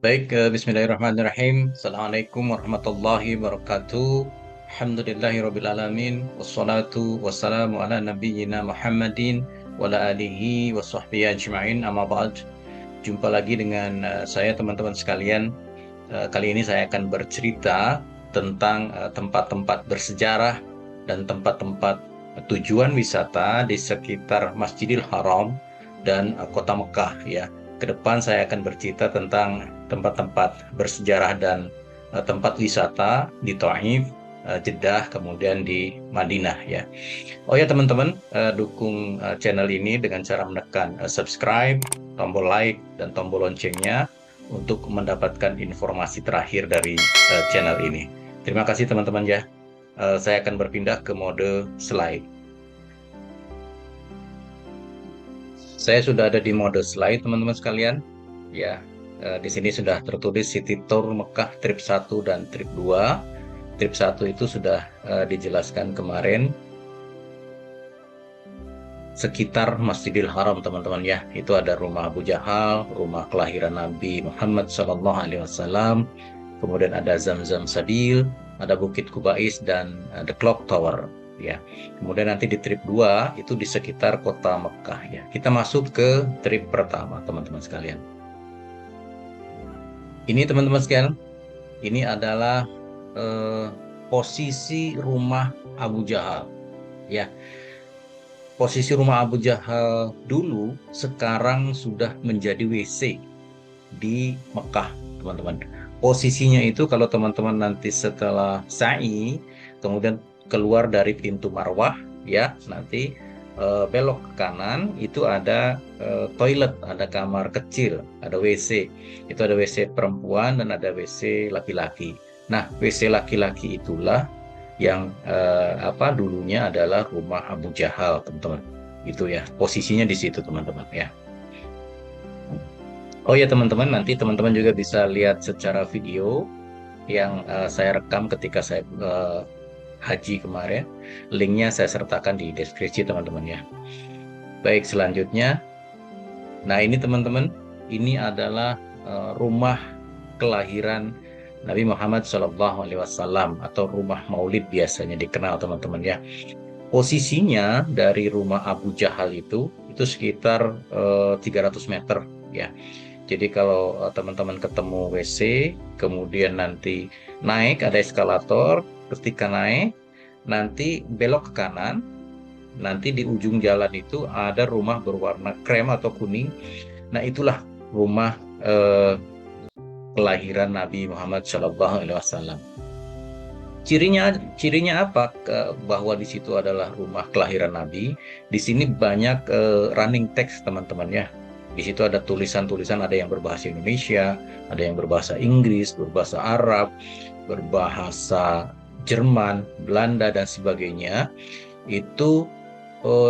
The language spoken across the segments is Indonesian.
Baik, bismillahirrahmanirrahim. Assalamualaikum warahmatullahi wabarakatuh. Alhamdulillahirrabbilalamin. Wassalatu wassalamu ala nabiyyina Muhammadin wa ala alihi wa sahbihi ajma'in. Amma ba'd. Jumpa lagi dengan saya teman-teman sekalian. Kali ini saya akan bercerita tentang tempat-tempat bersejarah dan tempat-tempat tujuan wisata di sekitar Masjidil Haram dan kota Mekah ya. Ke depan saya akan bercerita tentang tempat-tempat bersejarah dan tempat wisata di Taif, Jeddah, kemudian di Madinah ya. Oh ya teman-teman, dukung channel ini dengan cara menekan subscribe, tombol like, dan tombol loncengnya untuk mendapatkan informasi terakhir dari channel ini. Terima kasih teman-teman ya. Saya akan berpindah ke mode slide. Saya sudah ada di mode slide teman-teman sekalian. Ya, di sini sudah tertulis City Tour Mekah trip 1 dan trip 2. Trip 1 itu sudah dijelaskan kemarin. Sekitar Masjidil Haram teman-teman ya. Itu ada rumah Abu Jahal, rumah kelahiran Nabi Muhammad SAW, kemudian ada Zamzam Sabil, ada Bukit Kubais, dan The Clock Tower ya. Kemudian nanti di trip 2 itu di sekitar kota Mekah ya. Kita masuk ke trip pertama teman-teman sekalian. Ini teman-teman sekalian, ini adalah posisi rumah Abu Jahal ya. Posisi rumah Abu Jahal dulu sekarang sudah menjadi WC di Mekah teman-teman. Posisinya itu kalau teman-teman nanti setelah sa'i kemudian keluar dari pintu Marwah ya, nanti belok ke kanan itu ada toilet, ada kamar kecil, ada WC. Itu ada WC perempuan dan ada WC laki-laki. Nah, WC laki-laki itulah yang dulunya adalah rumah Abu Jahal, teman-teman. Itu ya, posisinya di situ, teman-teman ya. Oh ya, teman-teman, nanti teman-teman juga bisa lihat secara video yang saya rekam ketika saya haji kemarin. Linknya saya sertakan di deskripsi teman-teman ya. Baik, selanjutnya. Nah, ini teman-teman, ini adalah rumah kelahiran Nabi Muhammad SAW atau rumah Maulid biasanya dikenal teman-teman ya. Posisinya dari rumah Abu Jahal itu sekitar 300 meter ya. Jadi kalau teman-teman ketemu WC, kemudian nanti naik ada eskalator, ketika naik nanti belok ke kanan, nanti di ujung jalan itu ada rumah berwarna krem atau kuning. Nah, itulah rumah kelahiran Nabi Muhammad SAW. Cirinya apa? Bahwa di situ adalah rumah kelahiran Nabi. Di sini banyak running text teman-teman ya. Di situ ada tulisan-tulisan, ada yang berbahasa Indonesia, ada yang berbahasa Inggris, berbahasa Arab, berbahasa Jerman, Belanda, dan sebagainya. Itu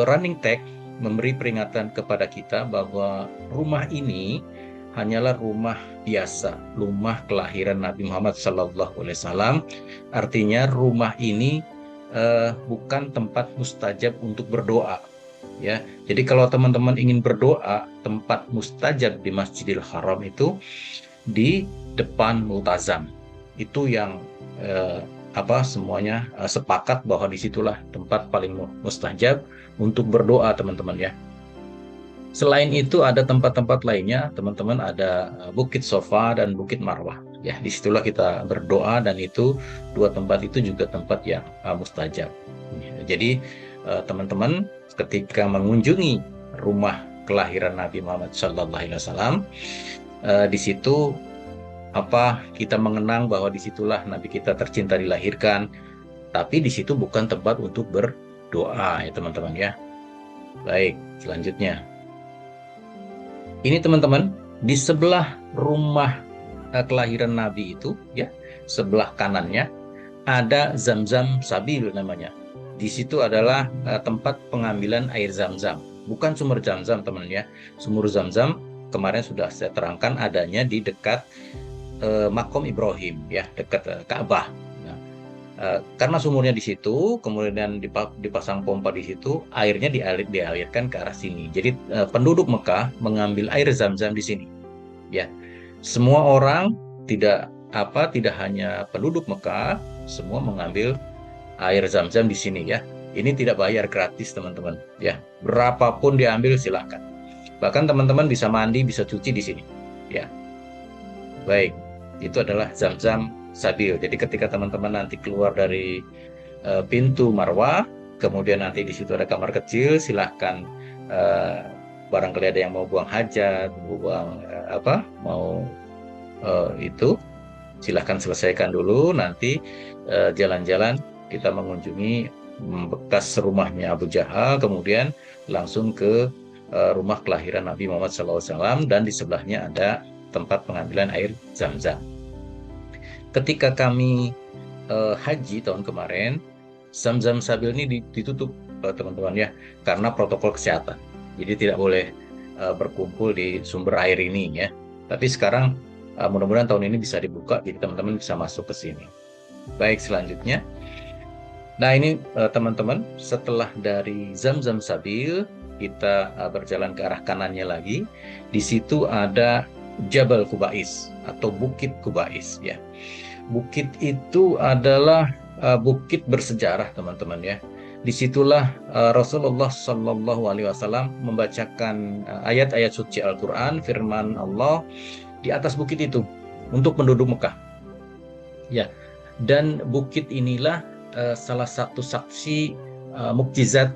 running text memberi peringatan kepada kita bahwa rumah ini hanyalah rumah biasa, rumah kelahiran Nabi Muhammad SAW. Artinya rumah ini bukan tempat mustajab untuk berdoa. Ya, jadi kalau teman-teman ingin berdoa, tempat mustajab di Masjidil Haram itu di depan Multazam. Itu yang semuanya sepakat bahwa disitulah tempat paling mustajab untuk berdoa teman-teman ya. Selain itu ada tempat-tempat lainnya teman-teman, ada Bukit Sofa dan Bukit Marwah ya. Disitulah kita berdoa dan itu dua tempat itu juga tempat yang mustajab. Jadi teman-teman ketika mengunjungi rumah kelahiran Nabi Muhammad SAW, di situ kita mengenang bahwa disitulah Nabi kita tercinta dilahirkan. Tapi di situ bukan tempat untuk berdoa ya teman-teman ya. Baik, selanjutnya. Ini teman-teman, di sebelah rumah kelahiran Nabi itu ya, sebelah kanannya ada Zamzam Sabil namanya. Di situ adalah tempat pengambilan air Zamzam. Bukan sumur Zamzam teman ya. Sumur Zamzam kemarin sudah saya terangkan adanya di dekat Makom Ibrahim ya, dekat Ka'bah. Nah, karena sumurnya di situ, kemudian dipasang pompa di situ, airnya dialirkan ke arah sini. Jadi penduduk Mekah mengambil air Zamzam di sini. Ya. Semua orang, tidak hanya penduduk Mekah, semua mengambil air Zam-Zam di sini ya. Ini tidak bayar, gratis teman-teman ya. Berapapun diambil silakan. Bahkan teman-teman bisa mandi, bisa cuci di sini ya. Baik, itu adalah Zam-Zam Sabil. Jadi ketika teman-teman nanti keluar dari pintu Marwah, kemudian nanti di situ ada kamar kecil, silahkan barangkali ada yang mau buang hajat, buang mau itu, silahkan selesaikan dulu. Nanti jalan-jalan kita mengunjungi bekas rumahnya Abu Jahal, kemudian langsung ke rumah kelahiran Nabi Muhammad SAW, dan di sebelahnya ada tempat pengambilan air Zam-Zam. Ketika kami haji tahun kemarin, Zam-Zam Sabil ini ditutup teman-teman ya, karena protokol kesehatan. Jadi tidak boleh berkumpul di sumber air ini ya. Tapi sekarang mudah-mudahan tahun ini bisa dibuka, jadi teman-teman bisa masuk ke sini. Baik, selanjutnya. Nah ini teman-teman, setelah dari Zam-Zam Sabil, kita berjalan ke arah kanannya lagi. Di situ ada Jabal Kubais atau Bukit Kubais ya. Bukit itu adalah bukit bersejarah teman-teman ya. Disitulah Rasulullah Shallallahu Alaihi Wasallam membacakan ayat-ayat suci Al-Quran, firman Allah di atas bukit itu untuk penduduk Mekah. Ya, dan bukit inilah salah satu saksi mukjizat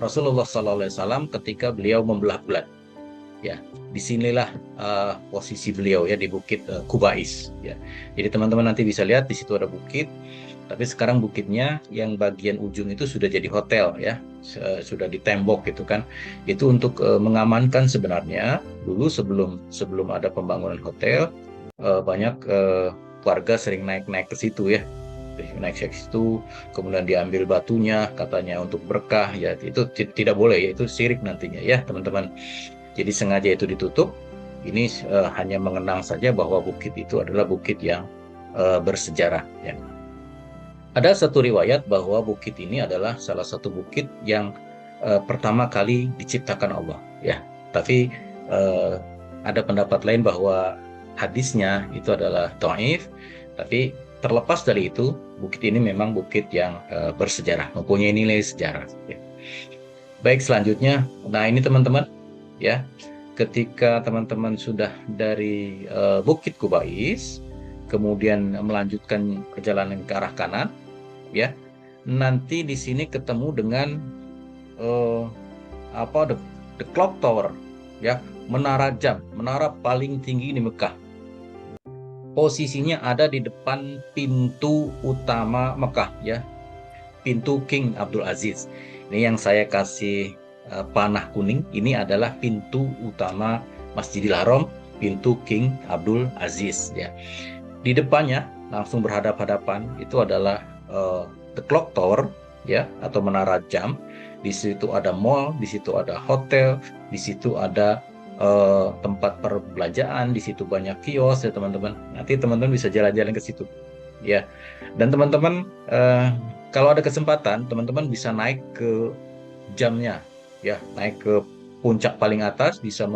Rasulullah SAW ketika beliau membelah bulan. Ya, disinilah posisi beliau ya, di Bukit Kubais. Ya, jadi teman-teman nanti bisa lihat di situ ada bukit. Tapi sekarang bukitnya yang bagian ujung itu sudah jadi hotel ya, sudah ditembok gitu kan. Itu untuk mengamankan sebenarnya. Dulu sebelum ada pembangunan hotel, banyak warga sering naik ke situ ya, naik ke situ, kemudian diambil batunya katanya untuk berkah ya. Itu tidak boleh ya, itu syirik nantinya ya teman-teman. Jadi sengaja itu ditutup. Ini hanya mengenang saja bahwa bukit itu adalah bukit yang bersejarah ya. Ada satu riwayat bahwa bukit ini adalah salah satu bukit yang pertama kali diciptakan Allah ya. Tapi ada pendapat lain bahwa hadisnya itu adalah dhaif. Tapi terlepas dari itu, bukit ini memang bukit yang bersejarah, mempunyai nilai sejarah ya. Baik, selanjutnya, nah ini teman-teman ya, ketika teman-teman sudah dari Bukit Kubais, kemudian melanjutkan perjalanan ke arah kanan ya, nanti di sini ketemu dengan the clock tower ya, menara jam, menara paling tinggi di Mekah. Posisinya ada di depan pintu utama Mekah ya, pintu King Abdul Aziz. Ini yang saya kasih panah kuning, ini adalah pintu utama Masjidil Haram, pintu King Abdul Aziz ya. Di depannya langsung berhadap-hadapan itu adalah the clock tower ya, atau menara jam. Di situ ada mall, di situ ada hotel, di situ ada tempat perbelanjaan, di situ banyak kios ya teman-teman. Nanti teman-teman bisa jalan-jalan ke situ ya. Dan teman-teman kalau ada kesempatan, teman-teman bisa naik ke jamnya ya, naik ke puncak paling atas, bisa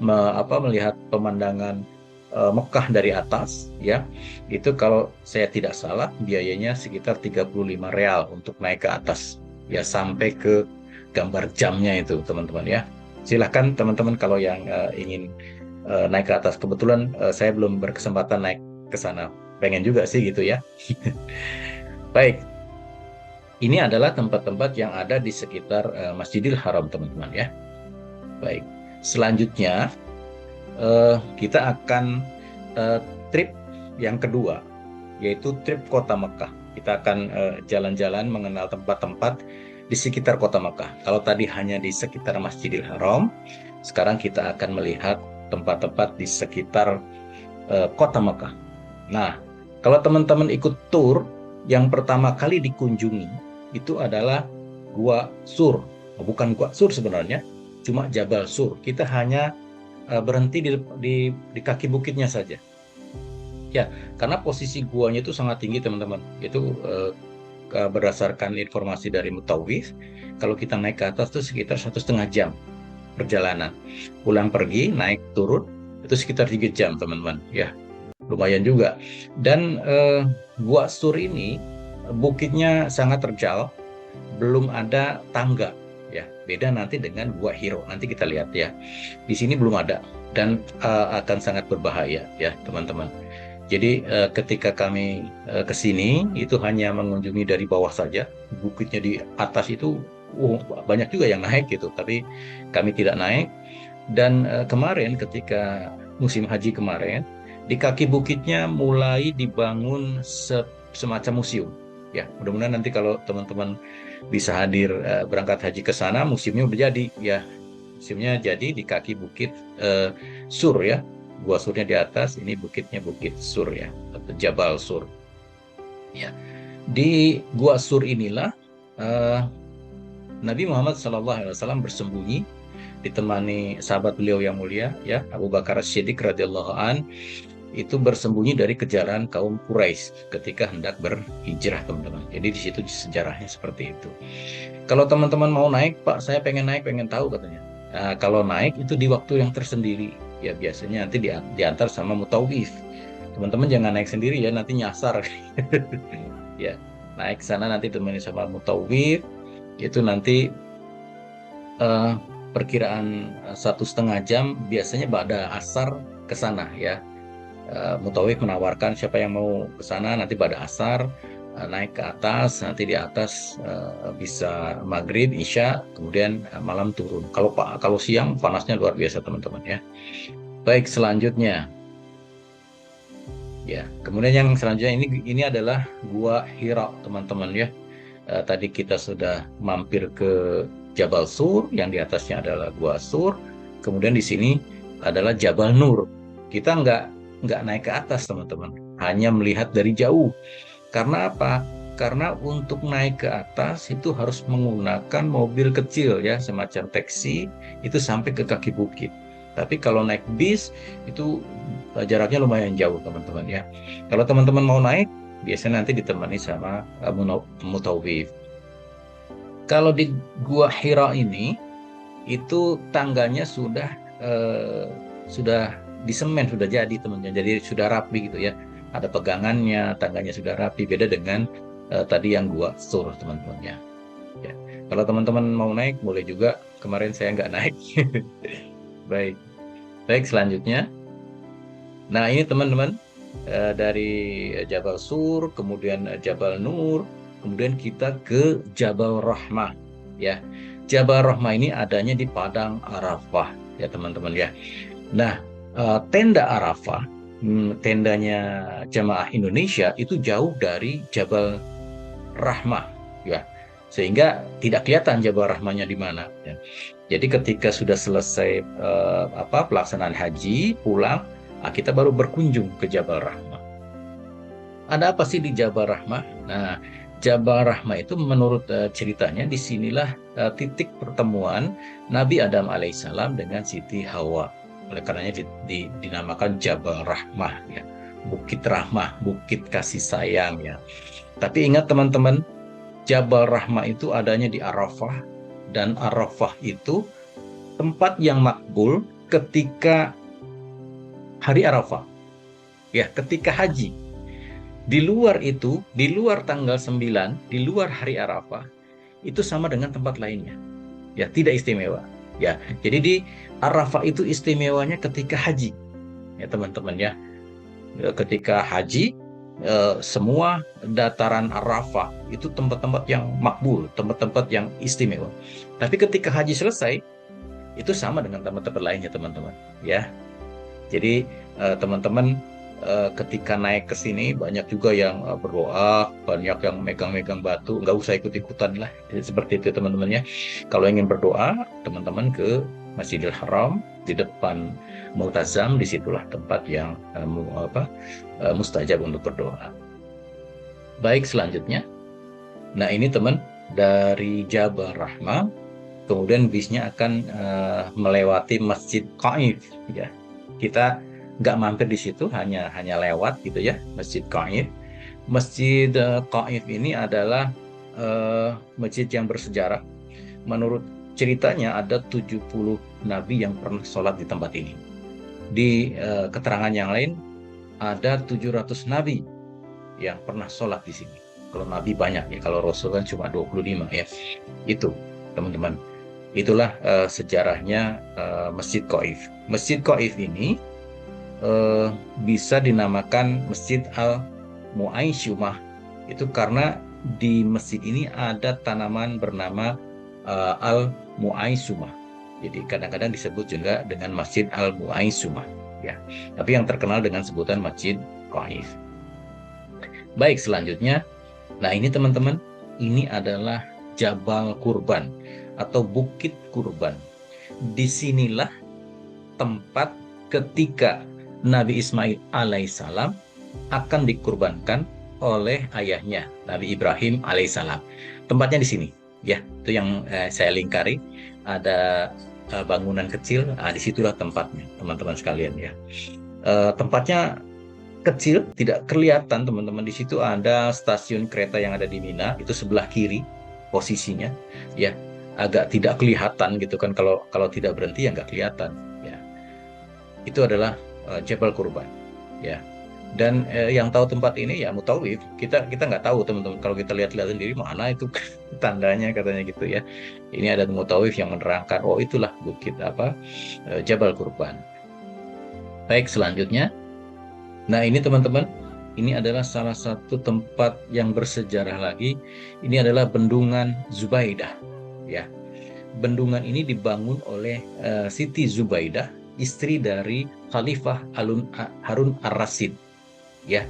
melihat pemandangan Mekah dari atas ya. Itu kalau saya tidak salah biayanya sekitar 35 real untuk naik ke atas ya, sampai ke gambar jamnya itu teman-teman ya. Silahkan teman-teman kalau yang ingin naik ke atas. Kebetulan saya belum berkesempatan naik ke sana, pengen juga sih gitu ya. Baik, ini adalah tempat-tempat yang ada di sekitar Masjidil Haram teman-teman ya. Baik, selanjutnya kita akan trip yang kedua, yaitu trip kota Mekah. Kita akan jalan-jalan mengenal tempat-tempat di sekitar kota Mekah. Kalau tadi hanya di sekitar Masjidil Haram, sekarang kita akan melihat tempat-tempat di sekitar kota Mekah. Nah, kalau teman-teman ikut tur, yang pertama kali dikunjungi itu adalah Gua Sur. Bukan Gua Sur sebenarnya, cuma Jabal Sur. Kita hanya berhenti di kaki bukitnya saja. Ya, karena posisi guanya itu sangat tinggi teman-teman. Itu berdasarkan informasi dari Mutawif, kalau kita naik ke atas itu sekitar 1,5 jam perjalanan. Pulang pergi, naik turun, Itu sekitar 3 jam teman-teman, ya lumayan juga. Dan Gua Sur ini bukitnya sangat terjal, belum ada tangga, ya beda nanti dengan Gua Hiro, nanti kita lihat ya. Di sini belum ada dan akan sangat berbahaya ya teman-teman. Jadi ketika kami ke sini itu hanya mengunjungi dari bawah saja, bukitnya di atas itu banyak juga yang naik gitu, tapi kami tidak naik. Dan kemarin ketika musim haji kemarin, di kaki bukitnya mulai dibangun semacam museum. Ya, mudah-mudahan nanti kalau teman-teman bisa hadir berangkat haji ke sana, museumnya udah jadi. Ya, museumnya jadi di kaki bukit Sur ya. Gua Surnya di atas, ini bukitnya Bukit Sur ya, atau Jabal Sur. Ya, di Gua Sur inilah Nabi Muhammad SAW bersembunyi ditemani sahabat beliau yang mulia ya Abu Bakar As-Siddiq radhiyallahu an, itu bersembunyi dari kejaran kaum Quraisy ketika hendak berhijrah teman-teman. Jadi di situ sejarahnya seperti itu. Kalau teman-teman mau naik, Pak, saya pengen naik, pengen tahu katanya. Nah, kalau naik itu di waktu yang tersendiri. Ya biasanya nanti diantar sama mutawif. Teman-teman jangan naik sendiri ya, nanti nyasar. Ya, naik sana nanti temani sama mutawif. Itu nanti perkiraan 1,5 jam biasanya pada asar ke sana ya. Mutawif menawarkan siapa yang mau ke sana nanti pada asar naik ke atas, nanti di atas bisa maghrib, isya, kemudian malam turun. Kalau siang panasnya luar biasa teman-teman ya. Baik, selanjutnya ya, kemudian yang selanjutnya ini adalah Gua Hira teman-teman ya. Tadi kita sudah mampir ke Jabal Sur, yang di atasnya adalah Gua Sur. Kemudian di sini adalah Jabal Nur. Kita nggak naik ke atas teman-teman, hanya melihat dari jauh. Karena apa? Karena untuk naik ke atas itu harus menggunakan mobil kecil ya, semacam taksi, itu sampai ke kaki bukit. Tapi kalau naik bis itu jaraknya lumayan jauh teman-teman ya. Kalau teman-teman mau naik, biasanya nanti ditemani sama mutawif. Kalau di Gua Hira ini itu tangganya sudah disemen, sudah jadi teman-teman. Jadi sudah rapi gitu ya. Ada pegangannya, tangganya sudah rapi. Beda dengan tadi yang Gua Sur teman-teman ya. Ya. Kalau teman-teman mau naik boleh juga. Kemarin saya nggak naik. Baik. Baik, selanjutnya. Nah ini teman-teman dari Jabal Sur, kemudian Jabal Nur, kemudian kita ke Jabal Rahmah ya. Jabal Rahmah ini adanya di Padang Arafah ya teman-teman ya. Nah tenda Arafah, tendanya jamaah Indonesia itu jauh dari Jabal Rahmah ya, sehingga tidak kelihatan Jabal Rahmahnya di mana ya. Jadi ketika sudah selesai pelaksanaan haji pulang, kita baru berkunjung ke Jabal Rahmah. Ada apa sih di Jabal Rahmah? Nah, Jabal Rahmah itu menurut ceritanya disinilah titik pertemuan Nabi Adam alaihissalam dengan Siti Hawa. Oleh karenanya dinamakan Jabal Rahmah ya, Bukit Rahmah, Bukit Kasih Sayang ya. Tapi ingat teman-teman, Jabal Rahmah itu adanya di Arafah, dan Arafah itu tempat yang makbul ketika hari Arafah ya, ketika haji. Di luar itu, di luar tanggal 9, di luar hari Arafah, itu sama dengan tempat lainnya ya, tidak istimewa ya. Jadi di Arafah itu istimewanya ketika haji ya teman-teman ya. Ketika haji semua dataran Arafah itu tempat-tempat yang makbul, tempat-tempat yang istimewa. Tapi ketika haji selesai, itu sama dengan tempat-tempat lainnya teman-teman ya. Jadi teman-teman ketika naik ke sini banyak juga yang berdoa, banyak yang megang-megang batu, nggak usah ikut-ikutan lah. Jadi, seperti itu teman-teman ya. Kalau ingin berdoa, teman-teman ke Masjidil Haram di depan Multazam, disitulah tempat yang mustajab untuk berdoa. Baik, selanjutnya. Nah ini teman, dari Jabal Rahmah, kemudian bisnya akan melewati Masjid Qaif ya. Kita nggak mampir di situ, hanya lewat gitu ya, Masjid Qaif. Masjid Qaif ini adalah masjid yang bersejarah. Menurut ceritanya ada 70 nabi yang pernah sholat di tempat ini Di keterangan yang lain ada 700 nabi yang pernah sholat di sini. Kalau nabi banyak ya, kalau rasul kan cuma 25 ya. Itu teman-teman. Itulah sejarahnya Masjid Qaif. Masjid Qaif ini bisa dinamakan Masjid Al-Mu'aisyumah itu karena di masjid ini ada tanaman bernama Al-Mu'aisyumah. Jadi kadang-kadang disebut juga dengan Masjid Al-Mu'aisyumah ya. Tapi yang terkenal dengan sebutan Masjid Qaif. Baik, selanjutnya. Nah, ini teman-teman, ini adalah Jabal Kurban atau Bukit Kurban. Disinilah tempat ketika Nabi Ismail alaihissalam akan dikurbankan oleh ayahnya Nabi Ibrahim alaihissalam. Tempatnya di sini, ya. Itu yang saya lingkari. Ada bangunan kecil. Disitulah tempatnya, teman-teman sekalian ya. Tempatnya kecil, tidak kelihatan teman-teman. Di situ ada stasiun kereta yang ada di Mina, itu sebelah kiri posisinya, ya. Agak tidak kelihatan gitu kan, kalau tidak berhenti ya nggak kelihatan ya. Itu adalah Jabal Kurban ya. Dan yang tahu tempat ini ya mutawif. Kita nggak tahu teman-teman, kalau kita lihat-lihat sendiri mana itu tandanya katanya gitu ya. Ini ada mutawif yang menerangkan, oh itulah bukit Jabal Kurban. Baik, selanjutnya. Nah, ini teman-teman, ini adalah salah satu tempat yang bersejarah lagi. Ini adalah Bendungan Zubaidah ya. Bendungan ini dibangun oleh Siti Zubaidah, istri dari Khalifah Harun ar-Rasyid ya.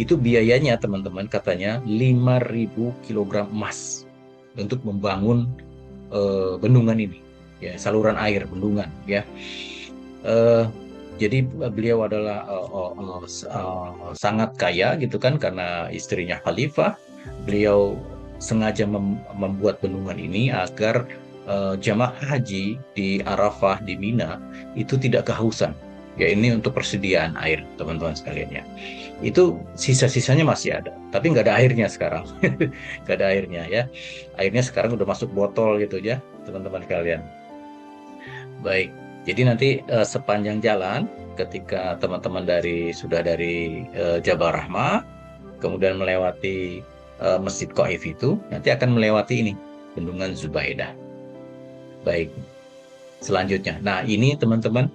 Itu biayanya teman-teman katanya 5.000 kg emas untuk membangun bendungan ini ya, saluran air bendungan ya. Jadi beliau adalah sangat kaya gitu kan, karena istrinya khalifah. Beliau sengaja membuat bendungan ini agar jamaah haji di Arafah, di Mina itu tidak kehausan. Ya, ini untuk persediaan air teman-teman sekalian ya. Itu sisa-sisanya masih ada, tapi nggak ada airnya sekarang. Nggak ada airnya ya. Airnya sekarang udah masuk botol gitu ya teman-teman sekalian. Baik. Jadi nanti sepanjang jalan ketika teman-teman sudah dari Jabal Rahmah, kemudian melewati Masjid Qaif itu, nanti akan melewati ini, Bendungan Zubaidah. Baik, selanjutnya. Nah, ini teman-teman,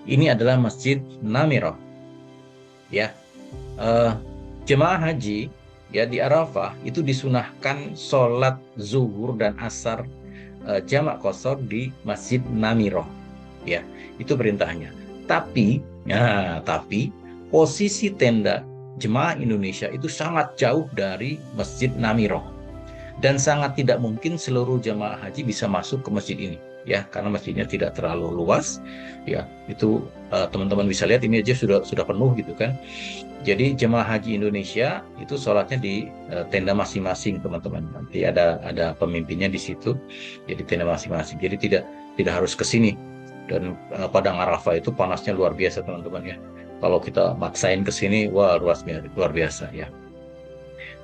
ini adalah Masjid Namirah. Ya, jemaah haji ya di Arafah itu disunahkan sholat zuhur dan asar jamak qashar di Masjid Namirah. Ya, itu perintahnya. Tapi posisi tenda jemaah Indonesia itu sangat jauh dari Masjid Namirah, dan sangat tidak mungkin seluruh jemaah haji bisa masuk ke masjid ini ya, karena masjidnya tidak terlalu luas ya. Itu teman-teman bisa lihat ini aja sudah penuh gitu kan. Jadi jemaah haji Indonesia itu sholatnya di tenda masing-masing teman-teman. Nanti ada pemimpinnya di situ, jadi tenda masing-masing. Jadi tidak harus ke sini. Dan Padang Arafah itu panasnya luar biasa teman-teman ya. Kalau kita maksain ke sini, wah luar biasa ya.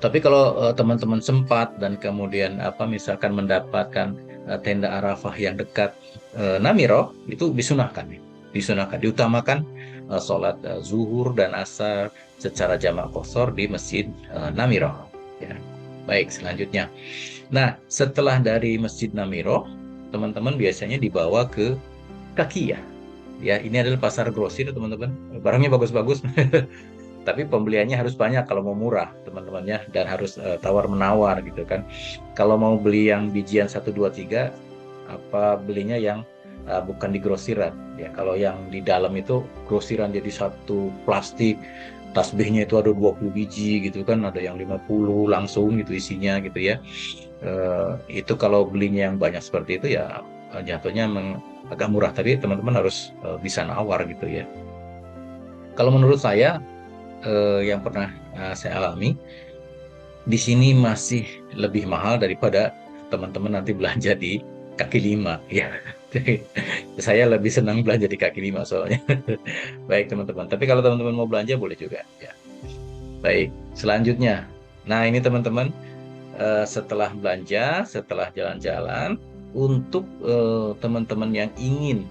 Tapi kalau teman-teman sempat dan kemudian misalkan mendapatkan tenda Arafah yang dekat Namirah, itu disunahkan, diutamakan sholat zuhur dan asar secara jamak qashar di Masjid Namirah. Ya. Baik, selanjutnya. Nah, setelah dari Masjid Namirah, teman-teman biasanya dibawa ke kaki ya. Ya, ini adalah pasar grosir teman-teman. Barangnya bagus-bagus. Tapi pembeliannya harus banyak kalau mau murah teman-temannya, dan harus tawar-menawar gitu kan. Kalau mau beli yang bijian 1, 2, 3, belinya yang bukan di grosiran ya. Kalau yang di dalam itu grosiran, jadi satu plastik tasbihnya itu ada 20 biji gitu kan, ada yang 50 langsung gitu isinya gitu ya. Itu kalau belinya yang banyak seperti itu ya jatuhnya agak murah, tapi teman-teman harus bisa nawar gitu ya. Kalau menurut saya yang pernah saya alami, di sini masih lebih mahal daripada teman-teman nanti belanja di kaki lima ya. Saya lebih senang belanja di kaki lima soalnya. Baik teman-teman, tapi kalau teman-teman mau belanja boleh juga ya. Baik, selanjutnya. Nah, ini teman-teman, setelah belanja, setelah jalan-jalan, untuk teman-teman yang ingin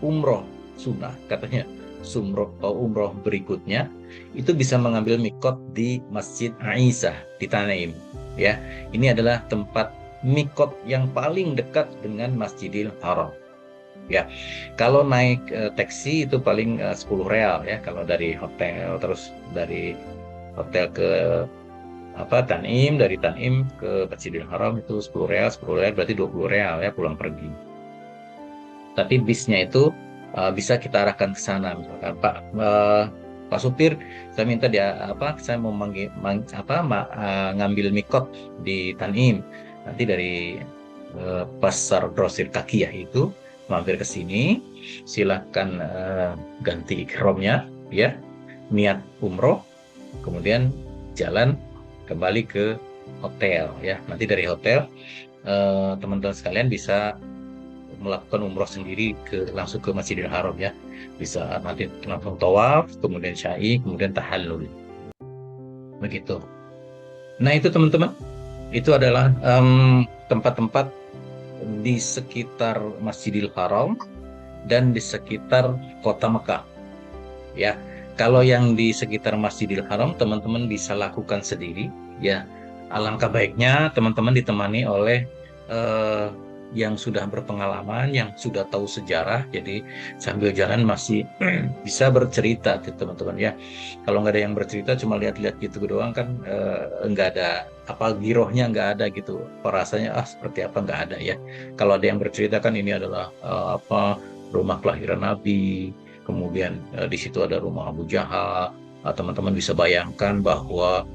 umroh sunnah katanya umroh berikutnya itu bisa mengambil mikot di Masjid Aisyah di Tanim. Ya, ini adalah tempat mikot yang paling dekat dengan Masjidil Haram. Ya, kalau naik taksi itu paling 10 real ya. Kalau dari hotel, terus dari hotel ke Tanim, dari Tanim ke Masjidil Haram itu 10 real, 10 real berarti 20 real ya pulang pergi. Tapi bisnya itu bisa kita arahkan ke sana, misalkan Pak supir, saya minta saya mau ngambil mikot di Tanim. Nanti dari pasar grosir Kakiyah itu mampir ke sini, silahkan ganti ihromnya, ya, niat umroh, kemudian jalan kembali ke hotel, ya. Nanti dari hotel teman-teman sekalian bisa melakukan umroh sendiri langsung ke Masjidil Haram, ya. Bisa nanti langsung tawaf, kemudian syai, kemudian tahallul. Begitu. Nah, itu teman-teman, itu adalah tempat-tempat di sekitar Masjidil Haram dan di sekitar kota Mekah. Ya, kalau yang di sekitar Masjidil Haram teman-teman bisa lakukan sendiri, ya. Alangkah baiknya teman-teman ditemani oleh yang sudah berpengalaman, yang sudah tahu sejarah, jadi sambil jalan masih bisa bercerita teman-teman, ya. Kalau nggak ada yang bercerita, cuma lihat-lihat gitu doang kan, nggak ada girohnya, nggak ada gitu, rasanya seperti apa, nggak ada, ya. Kalau ada yang bercerita kan ini adalah rumah kelahiran Nabi, kemudian di situ ada rumah Abu Jahal. Teman-teman bisa bayangkan bahwa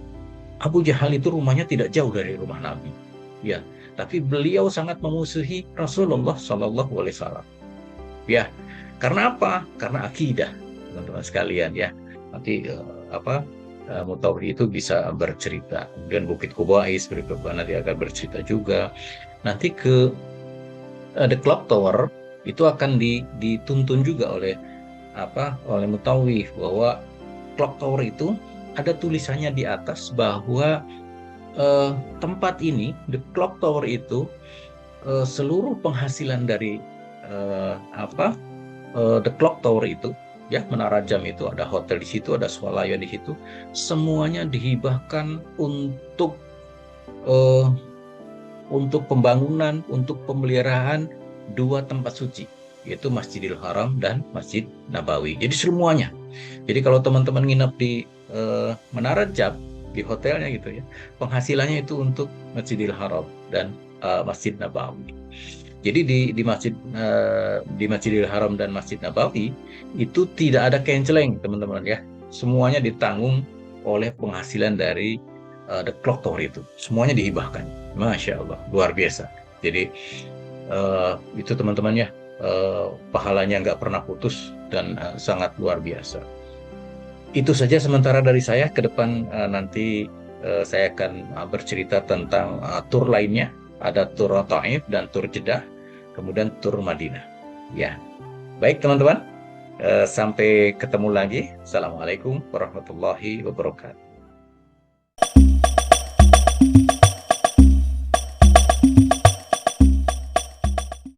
Abu Jahal itu rumahnya tidak jauh dari rumah Nabi, ya. Tapi beliau sangat memusuhi Rasulullah Shallallahu Alaihi Wasallam. Ya, karena apa? Karena akidah, teman-teman sekalian, ya. Nanti Mutawri itu bisa bercerita. Kemudian Bukit Kubais berikutnya nanti akan bercerita juga. Nanti ke The Clock Tower itu akan dituntun juga oleh Mutawri, bahwa Clock Tower itu ada tulisannya di atas bahwa tempat ini, The Clock Tower itu, seluruh penghasilan dari The Clock Tower itu, ya, menara jam itu, ada hotel di situ, ada swalaya di situ, semuanya dihibahkan untuk pembangunan, untuk pemeliharaan dua tempat suci, yaitu Masjidil Haram dan Masjid Nabawi. Jadi semuanya. Jadi kalau teman-teman nginap di Menara Jam di hotelnya gitu, ya, penghasilannya itu untuk Masjidil Haram dan Masjid Nabawi. Jadi di Masjidil Haram dan Masjid Nabawi itu tidak ada canceling, teman-teman, ya. Semuanya ditanggung oleh penghasilan dari The Clock Tower itu. Semuanya dihibahkan. Masya Allah, luar biasa. Jadi itu teman-teman, ya, pahalanya nggak pernah putus dan sangat luar biasa. Itu saja sementara dari saya. Ke depan nanti saya akan bercerita tentang tur lainnya. Ada tur Taif dan tur Jeddah, kemudian tur Madinah. Ya, baik teman-teman. Sampai ketemu lagi. Assalamualaikum warahmatullahi wabarakatuh.